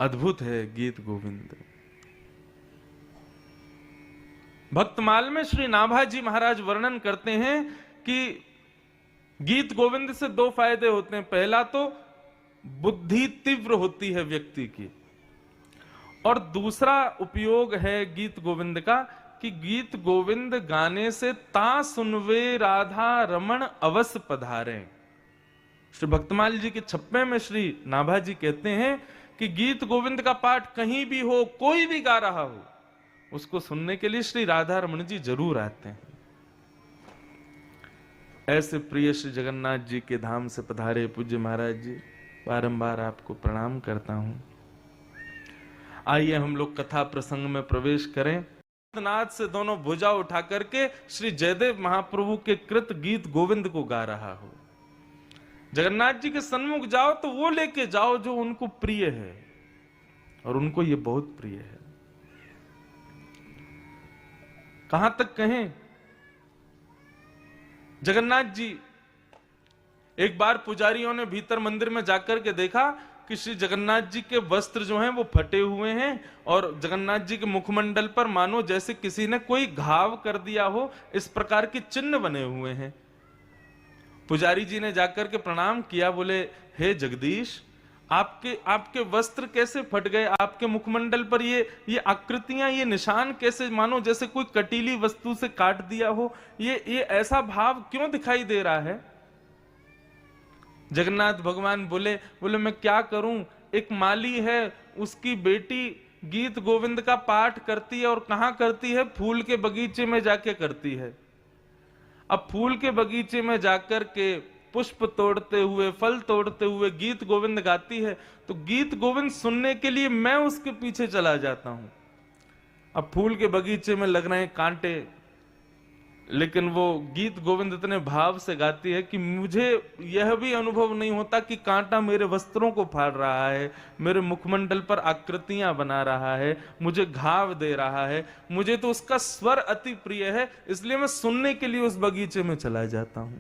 अद्भुत है गीत गोविंद। भक्तमाल में श्री नाभाजी महाराज वर्णन करते हैं कि गीत गोविंद से दो फायदे होते हैं। पहला तो बुद्धि तीव्र होती है व्यक्ति की, और दूसरा उपयोग है गीत गोविंद का कि गीत गोविंद गाने से ता सुनवे राधा रमण अवस पधारे। श्री भक्तमाल जी के छप्पे में श्री नाभाजी कहते हैं कि गीत गोविंद का पाठ कहीं भी हो, कोई भी गा रहा हो, उसको सुनने के लिए श्री राधा रमण जी जरूर आते हैं। ऐसे प्रिय श्री जगन्नाथ जी के धाम से पधारे पूज्य महाराज जी, बारंबार आपको प्रणाम करता हूं। आइए हम लोग कथा प्रसंग में प्रवेश करें। नाथ से दोनों भुजा उठा करके श्री जयदेव महाप्रभु के कृत गीत गोविंद को गा रहा हो। जगन्नाथ जी के सन्मुख जाओ तो वो लेके जाओ जो उनको प्रिय है, और उनको ये बहुत प्रिय है। कहां तक कहें, जगन्नाथ जी एक बार पुजारियों ने भीतर मंदिर में जाकर के देखा कि श्री जगन्नाथ जी के वस्त्र जो हैं वो फटे हुए हैं, और जगन्नाथ जी के मुखमंडल पर मानो जैसे किसी ने कोई घाव कर दिया हो, इस प्रकार के चिन्ह बने हुए हैं। पुजारी जी ने जाकर के प्रणाम किया, बोले हे जगदीश, आपके वस्त्र कैसे फट गए? आपके मुखमंडल पर ये आकृतियां, ये निशान कैसे, मानो जैसे कोई कटीली वस्तु से काट दिया हो, ये ऐसा भाव क्यों दिखाई दे रहा है? जगन्नाथ भगवान बोले मैं क्या करूं, एक माली है, उसकी बेटी गीत गोविंद का पाठ करती है, और कहां करती है? फूल के बगीचे में जाके करती है। अब फूल के बगीचे में जाकर के पुष्प तोड़ते हुए, फल तोड़ते हुए गीत गोविंद गाती है, तो गीत गोविंद सुनने के लिए मैं उसके पीछे चला जाता हूं। अब फूल के बगीचे में लग रहे हैं कांटे, लेकिन वो गीत गोविंद इतने भाव से गाती है कि मुझे यह भी अनुभव नहीं होता कि कांटा मेरे वस्त्रों को फाड़ रहा है, मेरे मुखमंडल पर आकृतियां बना रहा है, मुझे घाव दे रहा है। मुझे तो उसका स्वर अति प्रिय है, इसलिए मैं सुनने के लिए उस बगीचे में चला जाता हूं।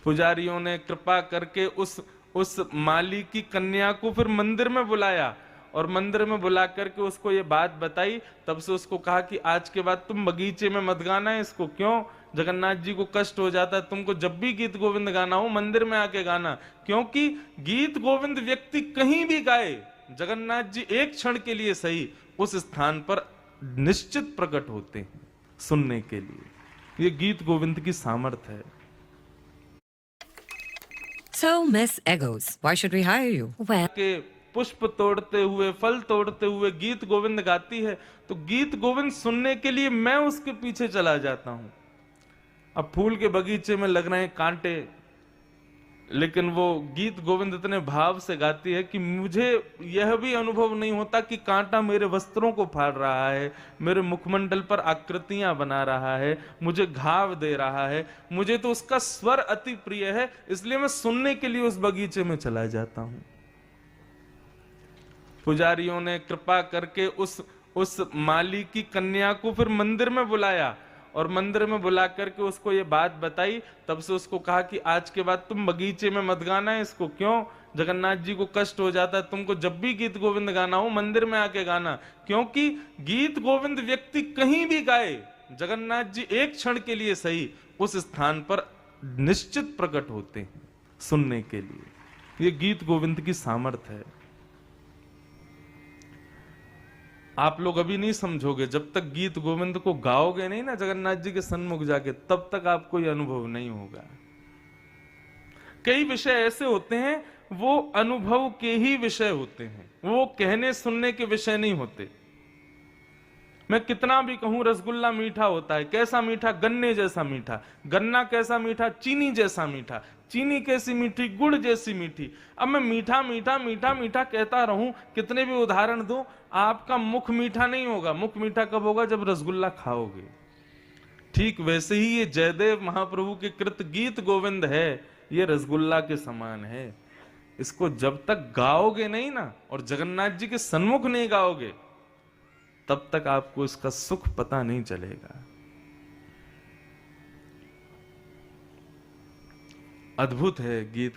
पुजारियों ने कृपा करके उस माली की कन्या को फिर मंदिर में बुलाया, और मंदिर में बुला करके उसको ये बात बताई। तब से उसको कहा कि आज के बाद तुम बगीचे में मत गाना है इसको। क्यों? जगन्नाथ जी को कष्ट हो जाता है। तुमको जब भी गीत गोविंद गाना हो मंदिर में आके गाना, क्योंकि गीत गोविंद व्यक्ति कहीं भी गाए, जगन्नाथ जी एक क्षण के लिए सही उस स्थान पर निश्चित प्रकट होते हैं सुनने के लिए। ये गीत गोविंद की सामर्थ्य है। So, Miss Eggos, why should we hire you? Well, के पुष्प तोड़ते हुए, फल तोड़ते हुए गीत गोविंद गाती है, तो गीत गोविंद सुनने के लिए मैं उसके पीछे चला जाता हूं। अब फूल के बगीचे में लग रहे हैं कांटे, लेकिन वो गीत गोविंद इतने भाव से गाती है कि मुझे यह भी अनुभव नहीं होता कि कांटा मेरे वस्त्रों को फाड़ रहा है, मेरे मुखमंडल पर आकृतियां बना रहा है, मुझे घाव दे रहा है। मुझे तो उसका स्वर अति प्रिय है, इसलिए मैं सुनने के लिए उस बगीचे में चला जाता हूं। पुजारियों ने कृपा करके उस माली की कन्या को फिर मंदिर में बुलाया, और मंदिर में बुला करके उसको ये बात बताई। तब से उसको कहा कि आज के बाद तुम बगीचे में मत गाना है इसको। क्यों? जगन्नाथ जी को कष्ट हो जाता है। तुमको जब भी गीत गोविंद गाना हो मंदिर में आके गाना, क्योंकि गीत गोविंद व्यक्ति कहीं भी गाए, जगन्नाथ जी एक क्षण के लिए सही उस स्थान पर निश्चित प्रकट होते हैं सुनने के लिए। ये गीत गोविंद की सामर्थ्य है। आप लोग अभी नहीं समझोगे, जब तक गीत गोविंद को गाओगे नहीं ना जगन्नाथ जी के सन्मुख जाके, तब तक आपको यह अनुभव नहीं होगा। कई विषय ऐसे होते हैं वो अनुभव के ही विषय होते हैं, वो कहने सुनने के विषय नहीं होते। मैं कितना भी कहूं रसगुल्ला मीठा होता है। कैसा मीठा? गन्ने जैसा मीठा। गन्ना कैसा मीठा? चीनी जैसा मीठा। चीनी कैसी मीठी? गुड़ जैसी मीठी। अब मैं मीठा मीठा मीठा मीठा कहता रहूं, कितने भी उदाहरण दूं, आपका मुख मीठा नहीं होगा। मुख मीठा कब होगा? जब रसगुल्ला खाओगे। ठीक वैसे ही ये जयदेव महाप्रभु के कृत गीत गोविंद है, ये रसगुल्ला के समान है। इसको जब तक गाओगे नहीं ना, और जगन्नाथ जी के सन्मुख नहीं गाओगे, तब तक आपको इसका सुख पता नहीं चलेगा। अद्भुत है गीत।